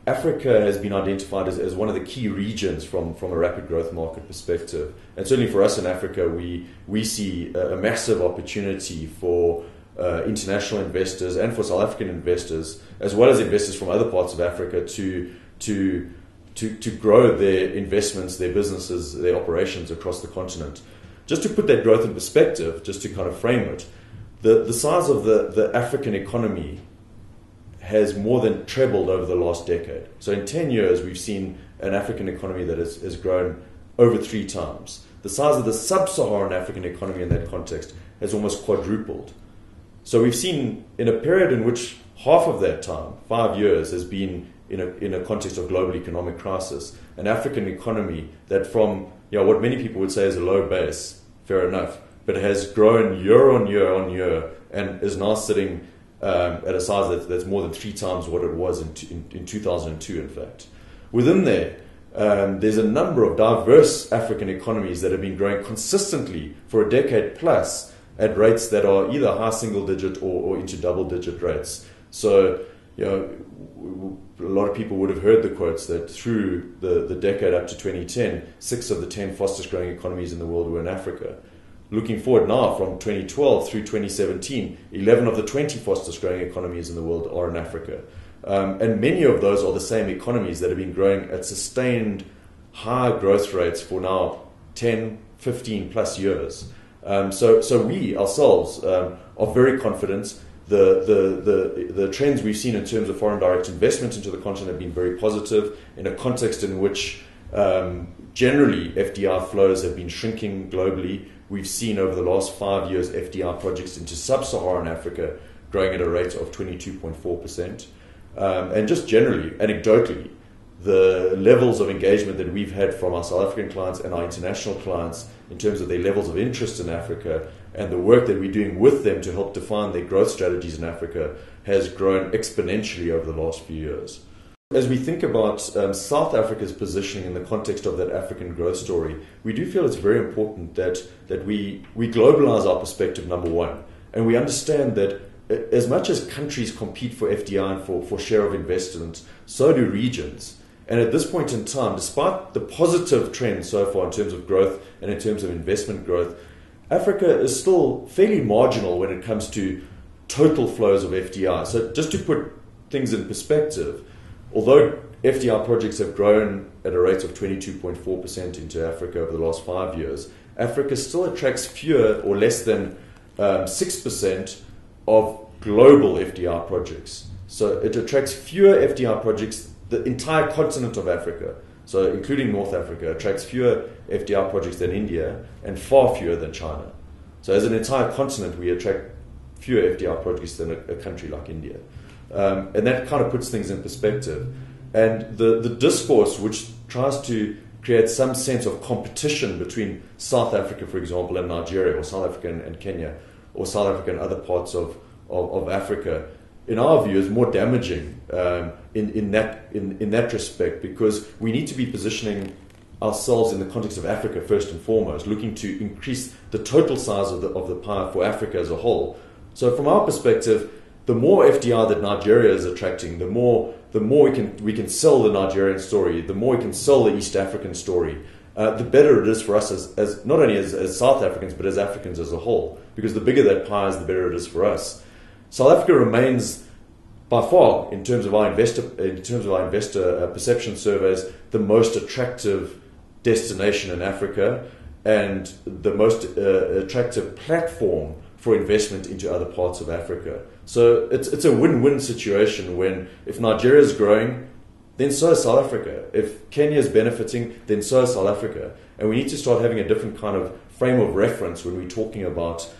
Africa has been identified as one of the key regions from a rapid growth market perspective. And certainly for us in Africa, we see a massive opportunity for international investors and for South African investors, as well as investors from other parts of Africa, to grow their investments, their businesses, their operations across the continent. Just to put that growth in perspective, just to kind of frame it, the size of the African economy has more than trebled over the last decade. So in 10 years, we've seen an African economy that has grown over 3 times. The size of the sub-Saharan African economy in that context has almost quadrupled. So we've seen in a period in which half of that time, 5 years, has been in a context of global economic crisis, an African economy that from what many people would say is a low base, fair enough, but has grown year on year on year and is now sitting at a size that's more than 3 times what it was in 2002, in fact. Within there, there's a number of diverse African economies that have been growing consistently for a decade plus at rates that are either high single digit or into double digit rates. So, a lot of people would have heard the quotes that through the decade up to 2010, 6 of the 10 fastest growing economies in the world were in Africa. Looking forward now from 2012 through 2017, 11 of the 20 fastest growing economies in the world are in Africa. And many of those are the same economies that have been growing at sustained high growth rates for now 10, 15 plus years. So we ourselves are very confident. The trends we've seen in terms of foreign direct investment into the continent have been very positive in a context in which generally FDI flows have been shrinking globally. We've seen over the last 5 years FDI projects into sub-Saharan Africa growing at a rate of 22.4%. And just generally, anecdotally, the levels of engagement that we've had from our South African clients and our international clients in terms of their levels of interest in Africa and the work that we're doing with them to help define their growth strategies in Africa has grown exponentially over the last few years. As we think about South Africa's positioning in the context of that African growth story, we do feel it's very important that we globalize our perspective, number one, and we understand that as much as countries compete for FDI and for share of investment, so do regions. And at this point in time, despite the positive trends so far in terms of growth and in terms of investment growth, Africa is still fairly marginal when it comes to total flows of FDI. So just to put things in perspective, although FDI projects have grown at a rate of 22.4% into Africa over the last 5 years, Africa still attracts fewer or less than 6% of global FDI projects. So it attracts fewer FDI projects. The entire continent of Africa, so including North Africa, attracts fewer FDI projects than India and far fewer than China. So as an entire continent, we attract fewer FDI projects than a country like India. And that kind of puts things in perspective. And the discourse which tries to create some sense of competition between South Africa, for example, and Nigeria, or South Africa and Kenya, or South Africa and other parts of Africa, in our view, is more damaging in that respect, because we need to be positioning ourselves in the context of Africa first and foremost, looking to increase the total size of the pie for Africa as a whole. So from our perspective, the more FDI that Nigeria is attracting, the more we can sell the Nigerian story, the more we can sell the East African story, the better it is for us as not only as South Africans, but as Africans as a whole. Because the bigger that pie is, the better it is for us. South Africa remains, by far, in terms of our investor perception surveys, the most attractive destination in Africa and the most attractive platform for investment into other parts of Africa. So it's a win-win situation when if Nigeria is growing, then so is South Africa. If Kenya is benefiting, then so is South Africa. And we need to start having a different kind of frame of reference when we're talking about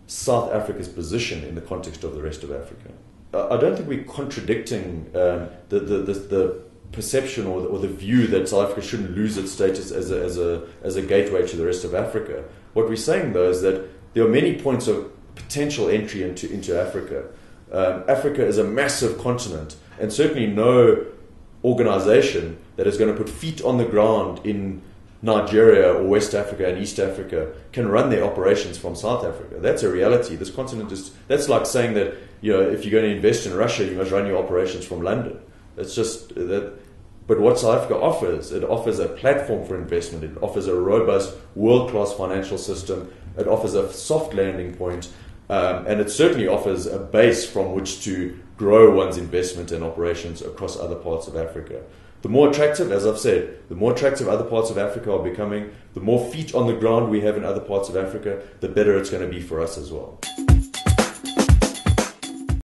South Africa's position in the context of the rest of Africa. I don't think we're contradicting the perception or the view that South Africa shouldn't lose its status as a gateway to the rest of Africa. What we're saying, though, is that there are many points of potential entry into Africa. Africa is a massive continent, and certainly no organization that is going to put feet on the ground in Nigeria or West Africa and East Africa can run their operations from South Africa. That's a reality. This continent that's like saying that if you're going to invest in Russia, you must run your operations from London. It's just that. But what South Africa offers, it offers a platform for investment. It offers a robust, world-class financial system. It offers a soft landing point, and it certainly offers a base from which to grow one's investment and operations across other parts of Africa. The more attractive, as I've said, the more attractive other parts of Africa are becoming, the more feet on the ground we have in other parts of Africa, the better it's going to be for us as well.